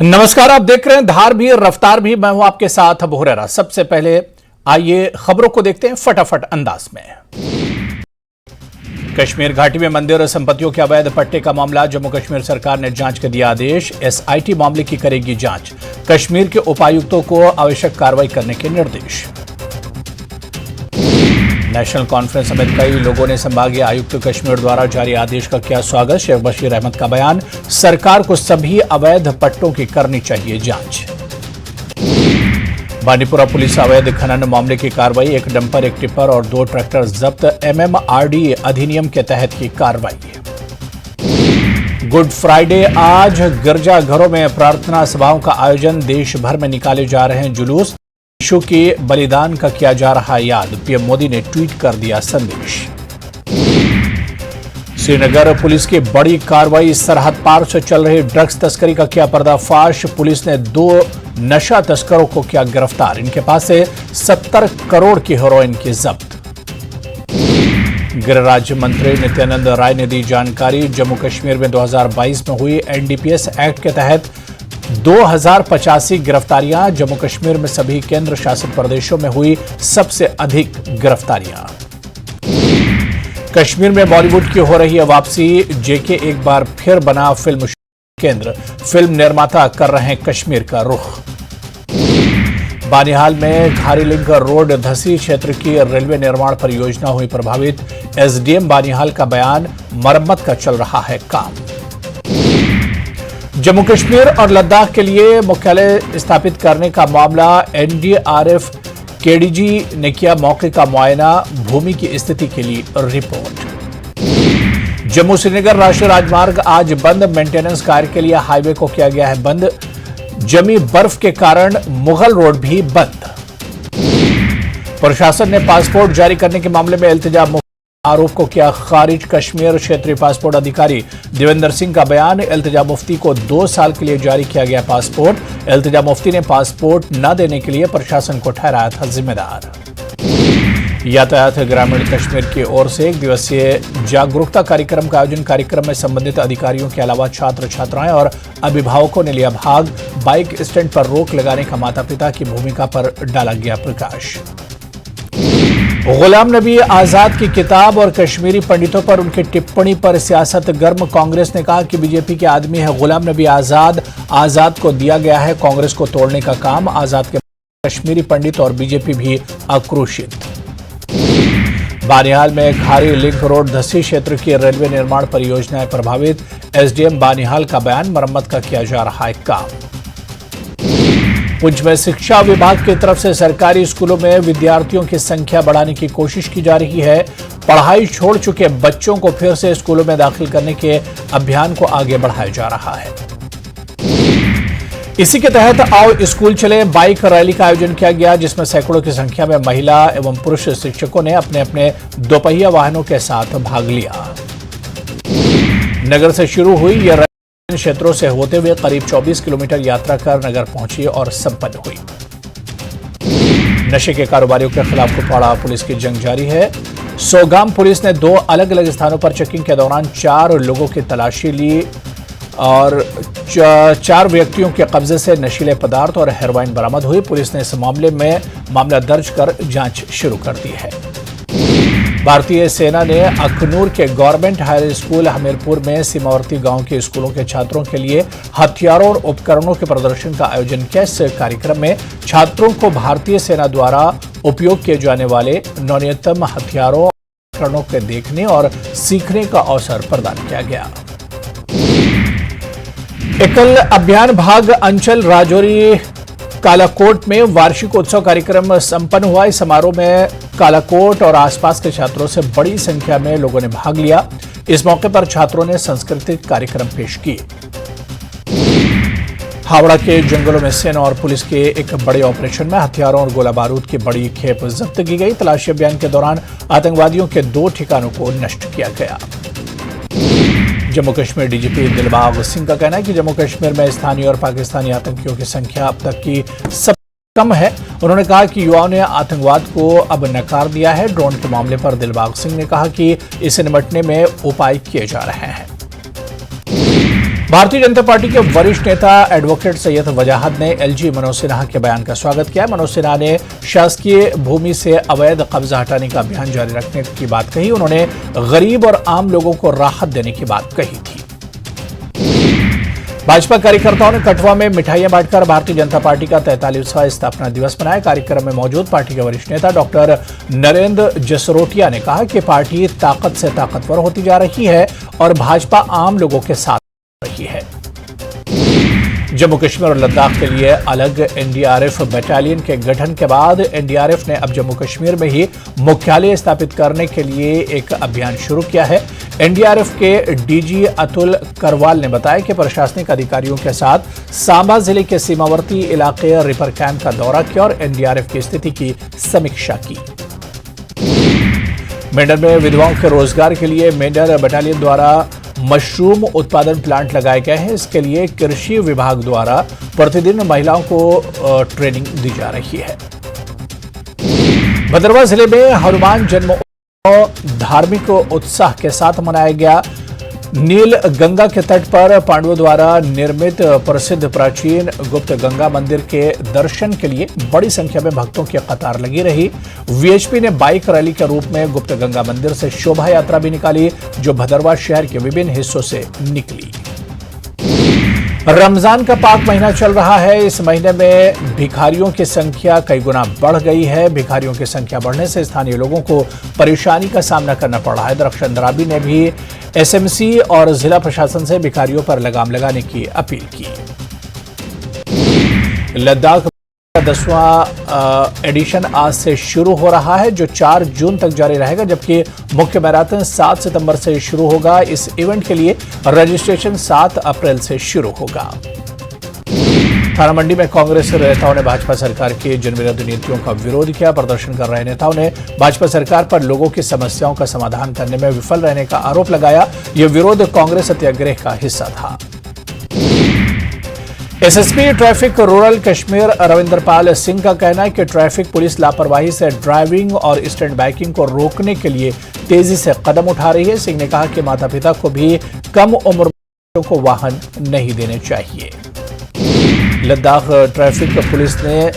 नमस्कार, आप देख रहे हैं धार भी रफ्तार भी। मैं हूं आपके साथ अबू हुरैरा। सबसे पहले आइए खबरों को देखते हैं फटाफट अंदाज में। कश्मीर घाटी में मंदिर और संपत्तियों के अवैध पट्टे का मामला, जम्मू कश्मीर सरकार ने जांच का दिया आदेश। एसआईटी मामले की करेगी जांच। कश्मीर के उपायुक्तों को आवश्यक कार्रवाई करने के निर्देश। नेशनल कॉन्फ्रेंस समेत कई लोगों ने संभागीय आयुक्त कश्मीर द्वारा जारी आदेश का किया स्वागत। शेख बशीर अहमद का बयान, सरकार को सभी अवैध पट्टों की करनी चाहिए जांच। बांडीपुरा पुलिस अवैध खनन मामले की कार्रवाई, एक डंपर, एक टिप्पर और 2 ट्रैक्टर जब्त। एमएमआरडी अधिनियम के तहत की कार्रवाई। गुड फ्राइडे आज गिरजाघरों में प्रार्थना सभाओं का आयोजन, देश भर में निकाले जा रहे हैं जुलूस। यीशु के बलिदान का किया जा रहा याद, पीएम मोदी ने ट्वीट कर दिया संदेश। श्रीनगर पुलिस की बड़ी कार्रवाई, सरहद पार से चल रही ड्रग्स तस्करी का किया पर्दाफाश। पुलिस ने 2 नशा तस्करों को किया गिरफ्तार। इनके पास से 70 करोड़ की हेरोइन की जब्त। गृह राज्य मंत्री नित्यानंद राय ने दी जानकारी, जम्मू कश्मीर में 2022 में हुई एनडीपीएस एक्ट के तहत 2085 गिरफ्तारियां। जम्मू कश्मीर में सभी केंद्र शासित प्रदेशों में हुई सबसे अधिक गिरफ्तारियां। कश्मीर में बॉलीवुड की हो रही है वापसी, जेके एक बार फिर बना फिल्म केंद्र। फिल्म निर्माता कर रहे हैं कश्मीर का रुख। बानिहाल में खारी लिंक रोड धसी क्षेत्र की रेलवे निर्माण परियोजना हुई प्रभावित। एसडीएम बानिहाल का बयान, मरम्मत का चल रहा है काम। जम्मू कश्मीर और लद्दाख के लिए मुख्यालय स्थापित करने का मामला, एनडीआरएफ केडीजी ने किया मौके का मुआयना, भूमि की स्थिति के लिए रिपोर्ट। जम्मू श्रीनगर राष्ट्रीय राजमार्ग आज बंद, मेंटेनेंस कार्य के लिए हाईवे को किया गया है बंद। जमी बर्फ के कारण मुगल रोड भी बंद। प्रशासन ने पासपोर्ट जारी करने के मामले में इल्तिजा आरोप को किया खारिज। कश्मीर क्षेत्रीय पासपोर्ट अधिकारी देवेंद्र सिंह का बयान, इल्तिजा मुफ्ती को 2 साल के लिए जारी किया गया पासपोर्ट। इल्तिजा मुफ्ती ने पासपोर्ट न देने के लिए प्रशासन को ठहराया था जिम्मेदार। यातायात ग्रामीण कश्मीर की ओर से 1 दिवसीय जागरूकता कार्यक्रम का आयोजन। कार्यक्रम में संबंधित अधिकारियों के अलावा छात्र छात्राएं और अभिभावकों ने लिया भाग। बाइक स्टैंड पर रोक लगाने का माता पिता की भूमिका पर डाला गया प्रकाश। गुलाम नबी आजाद की किताब और कश्मीरी पंडितों पर उनकी टिप्पणी पर सियासत गर्म। कांग्रेस ने कहा कि बीजेपी के आदमी है गुलाम नबी आजाद, आजाद को दिया गया है कांग्रेस को तोड़ने का काम। आजाद के कश्मीरी पंडित और बीजेपी भी आक्रोशित। बानिहाल में खारी लिंक रोड धसी क्षेत्र की रेलवे निर्माण परियोजनाएं प्रभावित। एसडीएम बानिहाल का बयान, मरम्मत का किया जा रहा है काम। पुंछ में शिक्षा विभाग की तरफ से सरकारी स्कूलों में विद्यार्थियों की संख्या बढ़ाने की कोशिश की जा रही है। पढ़ाई छोड़ चुके बच्चों को फिर से स्कूलों में दाखिल करने के अभियान को आगे बढ़ाया जा रहा है। इसी के तहत आओ स्कूल चले बाइक रैली का आयोजन किया गया, जिसमें सैकड़ों की संख्या में महिला एवं पुरुष शिक्षकों ने अपने अपने 2 पहिया वाहनों के साथ भाग लिया। नगर से शुरू हुई यह क्षेत्रों से होते हुए करीब 24 किलोमीटर यात्रा कर नगर पहुंची और संपन्न हुई। नशे के कारोबारियों के खिलाफ कुपवाड़ा पुलिस की जंग जारी है। सोगाम पुलिस ने 2 अलग अलग स्थानों पर चेकिंग के दौरान 4 लोगों की तलाशी ली और 4 व्यक्तियों के कब्जे से नशीले पदार्थ और हेरोइन बरामद हुई। पुलिस ने इस मामले में मामला दर्ज कर जांच शुरू कर दी है। भारतीय सेना ने अखनूर के गवर्नमेंट हाई स्कूल हमीरपुर में सीमावर्ती गांव के स्कूलों के छात्रों के लिए हथियारों और उपकरणों के प्रदर्शन का आयोजन किया। इस कार्यक्रम में छात्रों को भारतीय सेना द्वारा उपयोग किए जाने वाले नवीनतम हथियारों और उपकरणों के देखने और सीखने का अवसर प्रदान किया गया। एकल अभियान भाग अंचल राजौरी कालाकोट में वार्षिक उत्सव कार्यक्रम संपन्न हुआ। इस समारोह में कालाकोट और आसपास के छात्रों से बड़ी संख्या में लोगों ने भाग लिया। इस मौके पर छात्रों ने सांस्कृतिक कार्यक्रम पेश किए। हावड़ा के जंगलों में सेना और पुलिस के एक बड़े ऑपरेशन में हथियारों और गोला बारूद की बड़ी खेप जब्त की गई। तलाशी अभियान के दौरान आतंकवादियों के 2 ठिकानों को नष्ट किया गया। जम्मू कश्मीर डीजीपी दिलबाग सिंह का कहना है कि जम्मू कश्मीर में स्थानीय और पाकिस्तानी आतंकियों की संख्या अब तक की सबसे कम है। उन्होंने कहा कि युवाओं ने आतंकवाद को अब नकार दिया है। ड्रोन के मामले पर दिलबाग सिंह ने कहा कि इसे निपटने में उपाय किए जा रहे हैं। भारतीय जनता पार्टी के वरिष्ठ नेता एडवोकेट सैयद वजाहत ने एलजी मनोज सिन्हा के बयान का स्वागत किया। मनोज सिन्हा ने शासकीय भूमि से अवैध कब्जा हटाने का अभियान जारी रखने की बात कही। उन्होंने गरीब और आम लोगों को राहत देने की बात कही थी। भाजपा कार्यकर्ताओं ने कठुआ में मिठाइयां बांटकर भारतीय जनता पार्टी का 43वां स्थापना दिवस मनाया। कार्यक्रम में मौजूद पार्टी के वरिष्ठ नेता डॉक्टर नरेंद्र जसरोटिया ने कहा कि पार्टी ताकत से ताकतवर होती जा रही है और भाजपा आम लोगों के साथ रही है। जम्मू कश्मीर और लद्दाख के लिए अलग एनडीआरएफ बटालियन के गठन के बाद एनडीआरएफ ने अब जम्मू कश्मीर में ही मुख्यालय स्थापित करने के लिए एक अभियान शुरू किया है। एनडीआरएफ के डीजी अतुल करवाल ने बताया कि प्रशासनिक अधिकारियों के साथ सांबा जिले के सीमावर्ती इलाके रिपर कैंप का दौरा किया और एनडीआरएफ की स्थिति की समीक्षा की। मेंढर में विधवाओं के रोजगार के लिए मेंढर बटालियन द्वारा मशरूम उत्पादन प्लांट लगाए गए हैं। इसके लिए कृषि विभाग द्वारा प्रतिदिन महिलाओं को ट्रेनिंग दी जा रही है। भद्रवाह जिले में हनुमान जन्मोत्सव धार्मिक उत्साह के साथ मनाया गया। नील गंगा के तट पर पांडवों द्वारा निर्मित प्रसिद्ध प्राचीन गुप्त गंगा मंदिर के दर्शन के लिए बड़ी संख्या में भक्तों की कतार लगी रही। वीएचपी ने बाइक रैली के रूप में गुप्त गंगा मंदिर से शोभा यात्रा भी निकाली, जो भदरवाह शहर के विभिन्न हिस्सों से निकली। रमजान का पाक महीना चल रहा है। इस महीने में भिखारियों की संख्या कई गुना बढ़ गई है। भिखारियों की संख्या बढ़ने से स्थानीय लोगों को परेशानी का सामना करना पड़ रहा है। दरख्शन दराबी ने भी एसएमसी और जिला प्रशासन से भिखारियों पर लगाम लगाने की अपील की। लद्दाख का 10वां एडिशन आज से शुरू हो रहा है, जो 4 जून तक जारी रहेगा, जबकि मुख्य मैराथन 7 सितंबर से शुरू होगा। इस इवेंट के लिए रजिस्ट्रेशन 7 अप्रैल से शुरू होगा। थाना मंडी में कांग्रेस नेताओं ने भाजपा सरकार की जनविरोधी नीतियों का विरोध किया। प्रदर्शन कर रहे नेताओं ने भाजपा सरकार पर लोगों की समस्याओं का समाधान करने में विफल रहने का आरोप लगाया। यह विरोध कांग्रेस सत्याग्रह का हिस्सा था। SSP traffic rural Kashmir Ravinderpal Singh का कहना है कि ट्रैफिक पुलिस लापरवाही से ड्राइविंग और स्टंट बाइकिंग को रोकने के लिए तेजी से कदम उठा रही है। सिंह ने कहा कि माता पिता को भी कम उम्र में बच्चों को वाहन नहीं देने चाहिए। लद्दाख ट्रैफिक पुलिस ने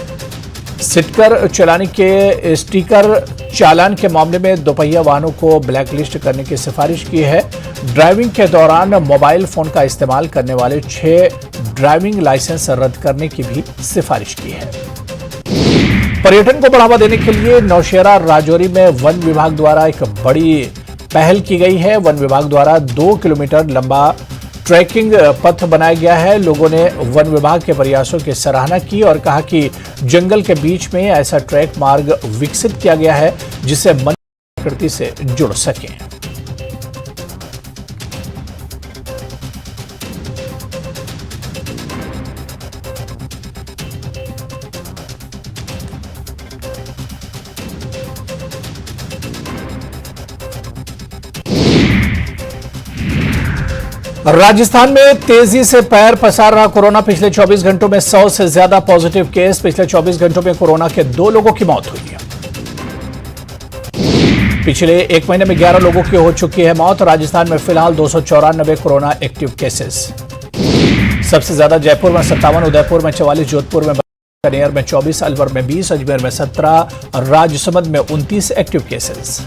सिटकर चलाने के स्टिकर चालान के मामले में दोपहिया वाहनों को ब्लैकलिस्ट करने की सिफारिश की है। ड्राइविंग के दौरान मोबाइल फोन का इस्तेमाल करने वाले 6 ड्राइविंग लाइसेंस रद्द करने की भी सिफारिश की है। पर्यटन को बढ़ावा देने के लिए नौशेरा राजौरी में वन विभाग द्वारा एक बड़ी पहल की गई है। वन विभाग द्वारा 2 किलोमीटर लंबा ट्रैकिंग पथ बनाया गया है। लोगों ने वन विभाग के प्रयासों की सराहना की और कहा कि जंगल के बीच में ऐसा ट्रैक मार्ग विकसित किया गया है जिससे मन प्रकृति से जुड़ सके। राजस्थान में तेजी से पैर पसार रहा कोरोना। पिछले 24 घंटों में 100 से ज्यादा पॉजिटिव केस। पिछले 24 घंटों में कोरोना के 2 लोगों की मौत हुई है। पिछले 1 महीने में 11 लोगों की हो चुकी है मौत। राजस्थान में फिलहाल 294 कोरोना एक्टिव केसेस। सबसे ज्यादा जयपुर में 57, उदयपुर में 44, जोधपुर में 22, कनेर में 24, अलवर में 20, अजमेर में 17 और राजसमंद में 29 एक्टिव केसेस।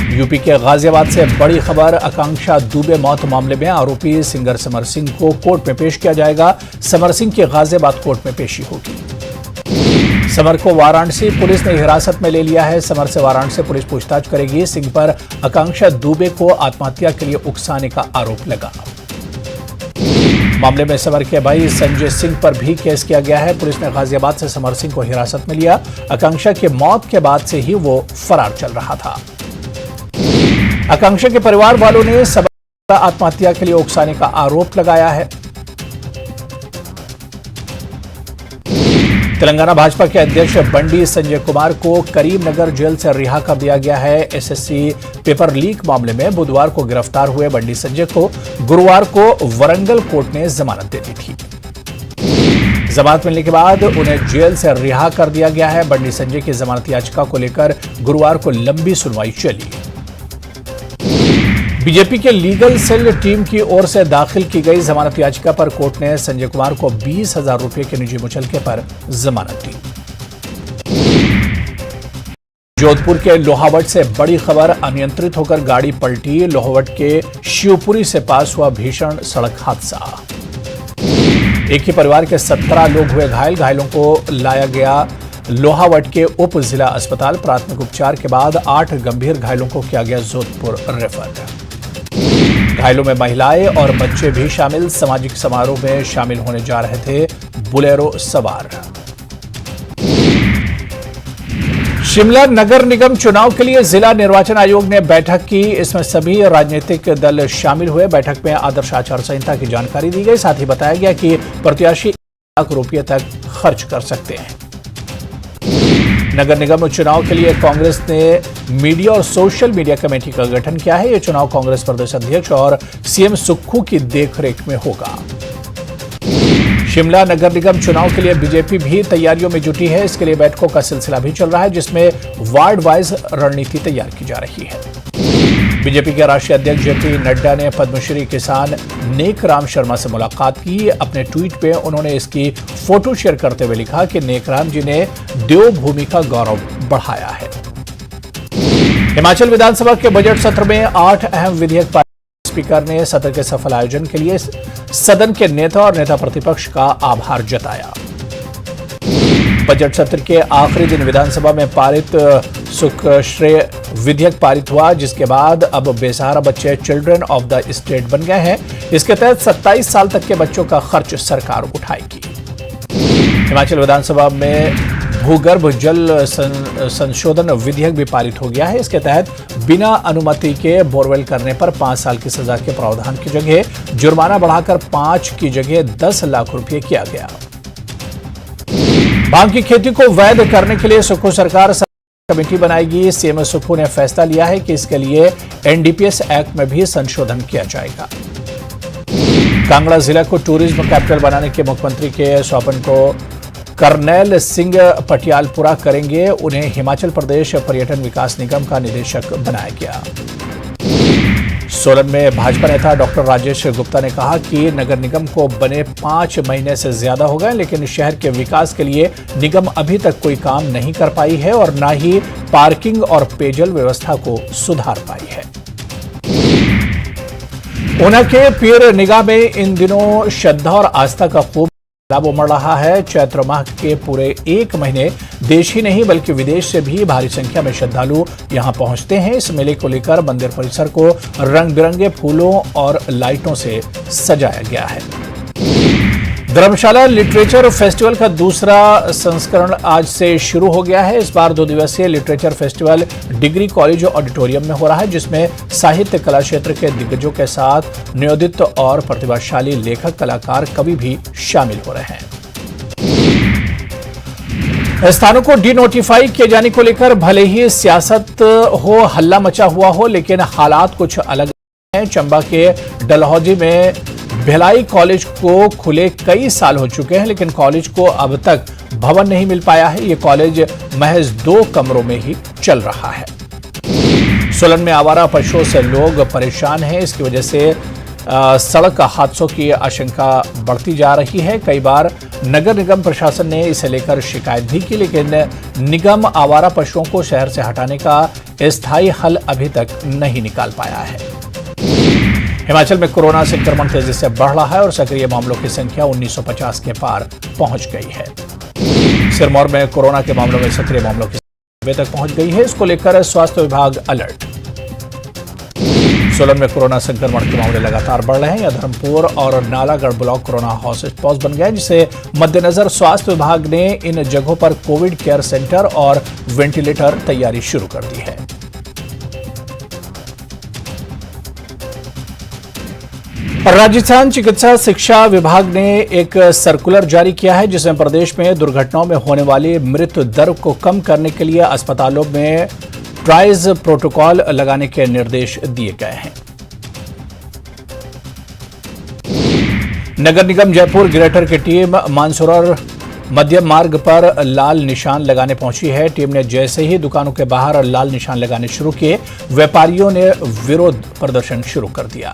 यूपी के गाजियाबाद से बड़ी खबर। आकांक्षा दुबे मौत मामले में आरोपी सिंगर समर सिंह को कोर्ट में पेश किया जाएगा। समर सिंह की गाजियाबाद कोर्ट में पेशी होगी। समर को वाराणसी पुलिस ने हिरासत में ले लिया है। समर से वाराणसी पुलिस पूछताछ करेगी। सिंह पर आकांक्षा दुबे को आत्महत्या के लिए उकसाने का आरोप लगा। मामले में समर के भाई संजय सिंह पर भी केस किया गया है। पुलिस ने गाजियाबाद से समर सिंह को हिरासत में लिया। आकांक्षा की मौत के बाद से ही वो फरार चल रहा था। आकांक्षा के परिवार वालों ने समर आत्महत्या के लिए उकसाने का आरोप लगाया है। तेलंगाना भाजपा के अध्यक्ष बंडी संजय कुमार को करीमनगर जेल से रिहा कर दिया गया है। एसएससी पेपर लीक मामले में बुधवार को गिरफ्तार हुए बंडी संजय को गुरुवार को वरंगल कोर्ट ने जमानत दे दी थी। जमानत मिलने के बाद उन्हें जेल से रिहा कर दिया गया है। बंडी संजय की जमानत याचिका को लेकर गुरुवार को लंबी सुनवाई चली। बीजेपी के लीगल सेल टीम की ओर से दाखिल की गई जमानत याचिका पर कोर्ट ने संजय कुमार को 20,000 रुपए के निजी मुचलके पर जमानत दी। जोधपुर के लोहावट से बड़ी खबर, अनियंत्रित होकर गाड़ी पलटी। लोहावट के शिवपुरी से पास हुआ भीषण सड़क हादसा। एक ही परिवार के 17 लोग हुए घायल। घायलों को लाया गया लोहावट के उप जिला अस्पताल। प्राथमिक उपचार के बाद 8 गंभीर घायलों को किया गया जोधपुर रेफर। घायलों में महिलाएं और बच्चे भी शामिल। सामाजिक समारोह में शामिल होने जा रहे थे बुलेरो सवार। शिमला नगर निगम चुनाव के लिए जिला निर्वाचन आयोग ने बैठक की। इसमें सभी राजनीतिक दल शामिल हुए। बैठक में आदर्श आचार संहिता की जानकारी दी गई। साथ ही बताया गया कि प्रत्याशी 1 लाख रुपये तक खर्च कर सकते हैं। नगर निगम चुनाव के लिए कांग्रेस ने मीडिया और सोशल मीडिया कमेटी का गठन किया है। यह चुनाव कांग्रेस प्रदेश अध्यक्ष और सीएम सुक्खू की देखरेख में होगा। शिमला नगर निगम चुनाव के लिए बीजेपी भी तैयारियों में जुटी है। इसके लिए बैठकों का सिलसिला भी चल रहा है, जिसमें वार्ड वाइज रणनीति तैयार की जा रही है। बीजेपी के राष्ट्रीय अध्यक्ष जेपी नड्डा ने पद्मश्री किसान नेकराम शर्मा से मुलाकात की। अपने ट्वीट पे उन्होंने इसकी फोटो शेयर करते हुए लिखा कि नेकराम जी ने देवभूमि का गौरव बढ़ाया है। हिमाचल विधानसभा के बजट सत्र में 8 अहम विधेयक पारित। स्पीकर ने सत्र के सफल आयोजन के लिए सदन के नेता और नेता प्रतिपक्ष का आभार जताया। बजट सत्र के आखिरी दिन विधानसभा में पारित सुख श्रेय विधेयक पारित हुआ, जिसके बाद अब बेसहारा बच्चे चिल्ड्रन ऑफ द स्टेट बन गए हैं। इसके तहत 27 साल तक के बच्चों का खर्च सरकार उठाएगी। हिमाचल विधानसभा में भूगर्भ जल संशोधन विधेयक भी पारित हो गया है। इसके तहत बिना अनुमति के बोरवेल करने पर 5 साल की सजा के प्रावधान की जगह जुर्माना बढ़ाकर 5 की जगह 10 लाख रुपए किया गया। भांग की खेती को वैध करने के लिए सुक्खू सरकार कमेटी बनाएगी। सीएम सुक्खू ने फैसला लिया है कि इसके लिए एनडीपीएस एक्ट में भी संशोधन किया जाएगा। कांगड़ा जिला को टूरिज्म कैपिटल बनाने के मुख्यमंत्री के स्वप्न को करनैल सिंह पटियाल पूरा करेंगे। उन्हें हिमाचल प्रदेश पर्यटन विकास निगम का निदेशक बनाया गया। सोलन में भाजपा नेता डॉक्टर राजेश गुप्ता ने कहा कि नगर निगम को बने 5 महीने से ज्यादा हो गए, लेकिन शहर के विकास के लिए निगम अभी तक कोई काम नहीं कर पाई है और न ही पार्किंग और पेयजल व्यवस्था को सुधार पाई है। ऊना के पीर निगाह में इन दिनों श्रद्धा और आस्था का खूब लाभ उमड़ रहा है। चैत्र माह के पूरे 1 महीने देश ही नहीं बल्कि विदेश से भी भारी संख्या में श्रद्धालु यहां पहुंचते हैं। इस मेले को लेकर मंदिर परिसर को रंग बिरंगे फूलों और लाइटों से सजाया गया है। धर्मशाला लिटरेचर फेस्टिवल का दूसरा संस्करण आज से शुरू हो गया है। इस बार 2 दिवसीय literature festival degree college auditorium में हो रहा है, जिसमें साहित्य कला क्षेत्र के दिग्गजों के साथ नियोजित और प्रतिभाशाली लेखक, कलाकार, कवि भी शामिल हो रहे हैं। स्थानों को डिनोटिफाई किए जाने को लेकर भले ही सियासत हो, हल्ला मचा हुआ हो, लेकिन हालात कुछ अलग हैं। चंबा के डलहौजी में भिलाई कॉलेज को खुले कई साल हो चुके हैं, लेकिन कॉलेज को अब तक भवन नहीं मिल पाया है। ये कॉलेज महज 2 कमरों में ही चल रहा है। सोलन में आवारा पशुओं से लोग परेशान हैं। इसकी वजह से सड़क हादसों की आशंका बढ़ती जा रही है। कई बार नगर निगम प्रशासन ने इसे लेकर शिकायत भी की, लेकिन निगम आवारा पशुओं को शहर से हटाने का स्थायी हल अभी तक नहीं निकाल पाया है। हिमाचल में कोरोना संक्रमण तेजी से बढ़ रहा है और सक्रिय मामलों की संख्या 1950 के पार पहुंच गई है। सिरमौर में कोरोना के मामलों में सक्रिय मामलों की संख्या तक पहुंच गई है। इसको लेकर स्वास्थ्य विभाग अलर्ट। सोलन में कोरोना संक्रमण के मामले लगातार बढ़ रहे हैं। यह धर्मपुर और नालागढ़ ब्लॉक कोरोना हॉटस्पॉट बन गए, जिसे मद्देनजर स्वास्थ्य विभाग ने इन जगहों पर कोविड केयर सेंटर और वेंटिलेटर तैयारी शुरू कर दी है। राजस्थान चिकित्सा शिक्षा विभाग ने एक सर्कुलर जारी किया है, जिसमें प्रदेश में दुर्घटनाओं में होने वाली मृत्यु दर को कम करने के लिए अस्पतालों में ट्राइज प्रोटोकॉल लगाने के निर्देश दिए गए हैं। नगर निगम जयपुर ग्रेटर की टीम मानसरोवर मध्यम मार्ग पर लाल निशान लगाने पहुंची है। टीम ने जैसे ही दुकानों के बाहर लाल निशान लगाने शुरू किए, व्यापारियों ने विरोध प्रदर्शन शुरू कर दिया।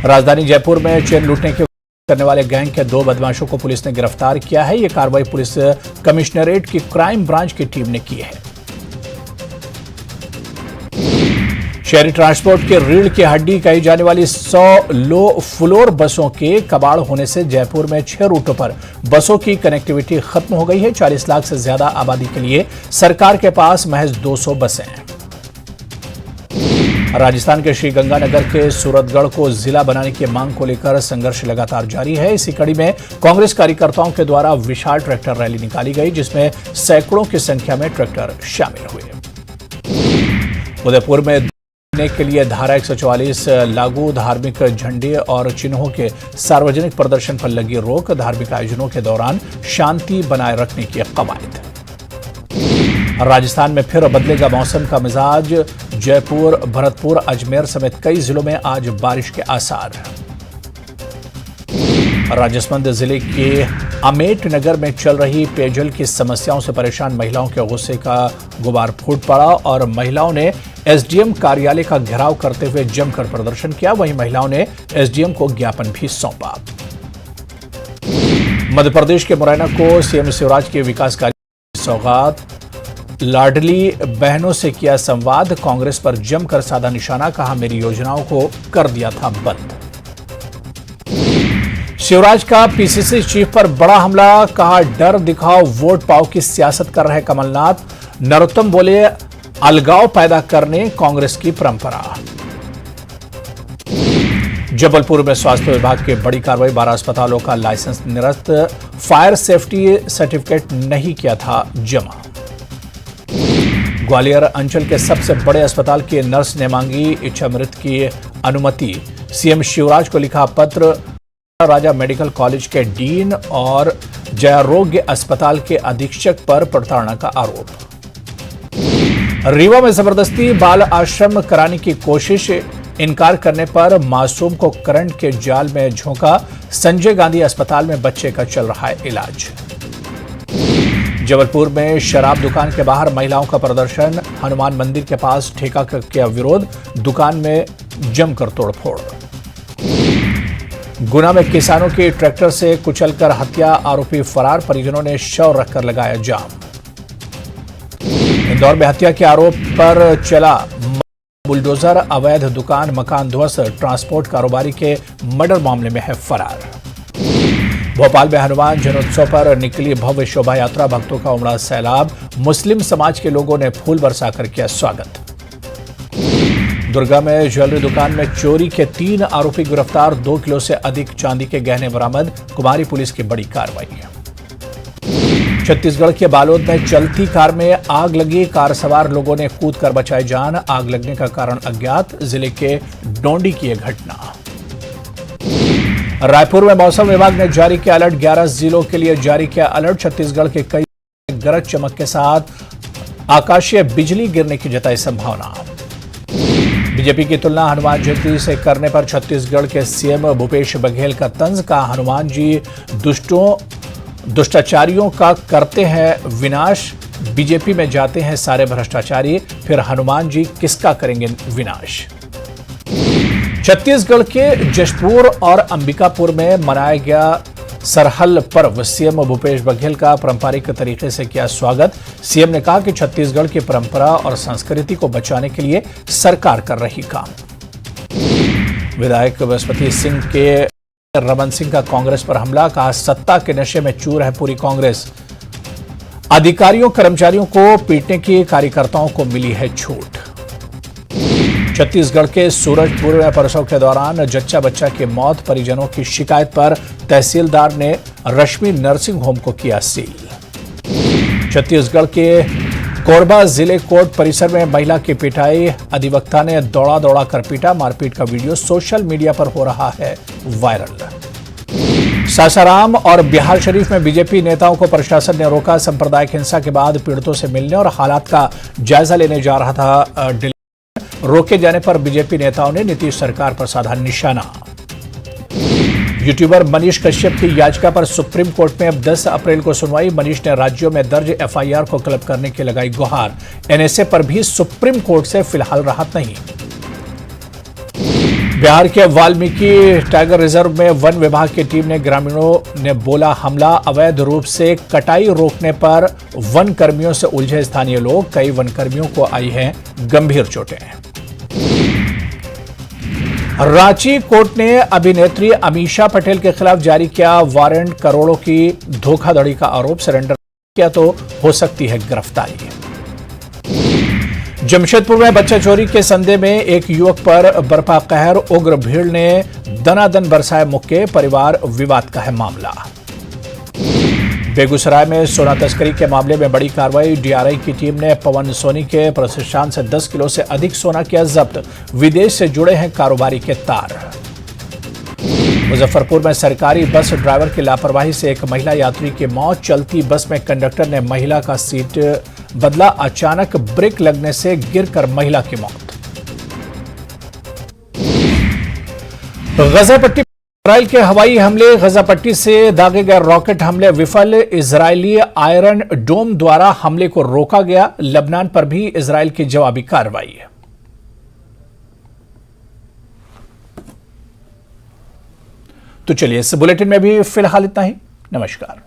राजधानी जयपुर में चेन लूटने की करने वाले गैंग के 2 बदमाशों को पुलिस ने गिरफ्तार किया है। यह कार्रवाई पुलिस कमिश्नरेट की क्राइम ब्रांच की टीम ने की है। शहरी ट्रांसपोर्ट के रीढ़ की हड्डी कही जाने वाली 100 लो फ्लोर बसों के कबाड़ होने से जयपुर में 6 रूटों पर बसों की कनेक्टिविटी खत्म हो गई है। 40 लाख से ज्यादा आबादी के लिए सरकार के पास महज 200 बसें हैं। राजस्थान के श्रीगंगानगर के सूरतगढ़ को जिला बनाने की मांग को लेकर संघर्ष लगातार जारी है। इसी कड़ी में कांग्रेस कार्यकर्ताओं के द्वारा विशाल ट्रैक्टर रैली निकाली गई, जिसमें सैकड़ों की संख्या में ट्रैक्टर शामिल हुए। उदयपुर में के लिए धारा 144 लागू, धार्मिक झंडे और चिन्हों के सार्वजनिक प्रदर्शन पर लगी रोक, धार्मिक आयोजनों के दौरान शांति बनाए रखने की कवायद। राजस्थान में फिर बदलेगा मौसम का मिजाज, जयपुर, भरतपुर, अजमेर समेत कई जिलों में आज बारिश के आसार। राजसमंद जिले के अमेठ नगर में चल रही पेयजल की समस्याओं से परेशान महिलाओं के गुस्से का गुबार फूट पड़ा और महिलाओं ने एसडीएम कार्यालय का घेराव करते हुए जमकर प्रदर्शन किया। वहीं महिलाओं ने एसडीएम को ज्ञापन भी सौंपा। मध्य प्रदेश के मुरैना को सीएम शिवराज के विकास कार्य की सौगात, लाडली बहनों से किया संवाद, कांग्रेस पर जमकर साधा निशाना, कहा मेरी योजनाओं को कर दिया था बंद। शिवराज का पीसीसी चीफ पर बड़ा हमला, कहा डर दिखाओ वोट पाओ की सियासत कर रहे कमलनाथ। नरोत्तम बोले अलगाव पैदा करने कांग्रेस की परंपरा। जबलपुर में स्वास्थ्य विभाग की बड़ी कार्रवाई, 12 अस्पतालों का लाइसेंस निरस्त, फायर सेफ्टी सर्टिफिकेट नहीं किया था जमा। ग्वालियर अंचल के सबसे बड़े अस्पताल के नर्स ने मांगी इच्छामृत की अनुमति, सीएम शिवराज को लिखा पत्र। राजा मेडिकल कॉलेज के डीन और जयारोग्य अस्पताल के अधीक्षक पर प्रताड़ना का आरोप। रीवा में जबरदस्ती बाल आश्रम कराने की कोशिश, इनकार करने पर मासूम को करंट के जाल में झोंका, संजय गांधी अस्पताल में बच्चे का चल रहा है इलाज। जबलपुर में शराब दुकान के बाहर महिलाओं का प्रदर्शन, हनुमान मंदिर के पास ठेका का किया विरोध, दुकान में जमकर तोड़फोड़। गुना में किसानों की ट्रैक्टर से कुचलकर हत्या, आरोपी फरार, परिजनों ने शव रखकर लगाया जाम। इंदौर में हत्या के आरोप पर चला बुलडोजर, अवैध दुकान मकान ध्वस्त, ट्रांसपोर्ट कारोबारी के मर्डर मामले में है फरार। भोपाल में हनुमान जन्मोत्सव पर निकली भव्य शोभा यात्रा, भक्तों का उमड़ा सैलाब, मुस्लिम समाज के लोगों ने फूल बरसाकर किया स्वागत। दुर्गा में ज्वेलरी दुकान में चोरी के 3 आरोपी गिरफ्तार, 2 किलो से अधिक चांदी के गहने बरामद, कुमारी पुलिस की बड़ी कार्रवाई। छत्तीसगढ़ के बालोद में चलती कार में आग लगी, कार सवार लोगों ने कूद कर बचाई जान, आग लगने का कारण अज्ञात, जिले के डोंडी की यह घटना। रायपुर में मौसम विभाग ने जारी किया अलर्ट, 11 जिलों के लिए जारी किया अलर्ट, छत्तीसगढ़ के कई गरज चमक के साथ आकाशीय बिजली गिरने की जताई संभावना। बीजेपी की तुलना हनुमान जयंती से करने पर छत्तीसगढ़ के सीएम भूपेश बघेल का तंज, का हनुमान जी दुष्टाचारियों का करते हैं विनाश, बीजेपी में जाते हैं सारे भ्रष्टाचारी, फिर हनुमान जी किसका करेंगे विनाश। छत्तीसगढ़ के जशपुर और अंबिकापुर में मनाया गया सरहल पर्व, सीएम भूपेश बघेल का पारंपरिक तरीके से किया स्वागत। सीएम ने कहा कि छत्तीसगढ़ की परंपरा और संस्कृति को बचाने के लिए सरकार कर रही काम। विधायक बृहस्पति सिंह के रमन सिंह का कांग्रेस पर हमला, कहा सत्ता के नशे में चूर है पूरी कांग्रेस, अधिकारियों कर्मचारियों को पीटने की कार्यकर्ताओं को मिली है छूट। छत्तीसगढ़ के सूरजपुर में प्रसव के दौरान जच्चा बच्चा की मौत, परिजनों की शिकायत पर तहसीलदार ने रश्मि नर्सिंग होम को किया सील। छत्तीसगढ़ के कोरबा जिले कोर्ट परिसर में महिला की पिटाई, अधिवक्ता ने दौड़ा दौड़ा कर पीटा, मारपीट का वीडियो सोशल मीडिया पर हो रहा है वायरल। सासाराम और बिहार शरीफ में बीजेपी नेताओं को प्रशासन ने रोका, सांप्रदायिक हिंसा के बाद पीड़ितों से मिलने और हालात का जायजा लेने जा रहा था, रोके जाने पर बीजेपी नेताओं ने नीतीश सरकार पर साधा निशाना। यूट्यूबर मनीष कश्यप की याचिका पर सुप्रीम कोर्ट में अब 10 अप्रैल को सुनवाई। मनीष ने राज्यों में दर्ज एफआईआर को क्लब करने की लगाई गुहार। एनएसए पर भी सुप्रीम कोर्ट से फिलहाल राहत नहीं। बिहार के वाल्मीकि टाइगर रिजर्व में वन विभाग की टीम ने ग्रामीणों ने बोला हमला। अवैध रूप से कटाई रोकने पर वन कर्मियों से उलझे स्थानीय लोग। कई वन कर्मियों को आई हैं गंभीर चोटें। रांची कोर्ट ने अभिनेत्री अमीषा पटेल के खिलाफ जारी किया वारंट। करोड़ों की धोखाधड़ी का आरोप सरेंडर किया तो हो सकती है गिरफ्तारी। जमशेदपुर में बच्चा चोरी के संदेह में एक युवक पर बरपा कहर। उग्र भीड़ ने दनादन बरसाए मुक्के। परिवार विवाद का है मामला। बेगूसराय में सोना तस्करी के मामले में बड़ी कार्रवाई। डीआरआई की टीम ने पवन सोनी के प्रतिष्ठान से 10 किलो से अधिक सोना किया जब्त। विदेश से जुड़े हैं कारोबारी के तार। मुजफ्फरपुर में सरकारी बस ड्राइवर की लापरवाही से एक महिला यात्री की मौत। चलती बस में कंडक्टर ने महिला का सीट बदला। अचानक ब्रेक लगने से गिरकर महिला की मौत। गजापट्टी इजराइल के हवाई हमले। गजापट्टी से दागे गए रॉकेट हमले विफल। इजरायली आयरन डोम द्वारा हमले को रोका गया। लेबनान पर भी इजराइल की जवाबी कार्रवाई। तो चलिए इस बुलेटिन में भी फिलहाल इतना ही। नमस्कार।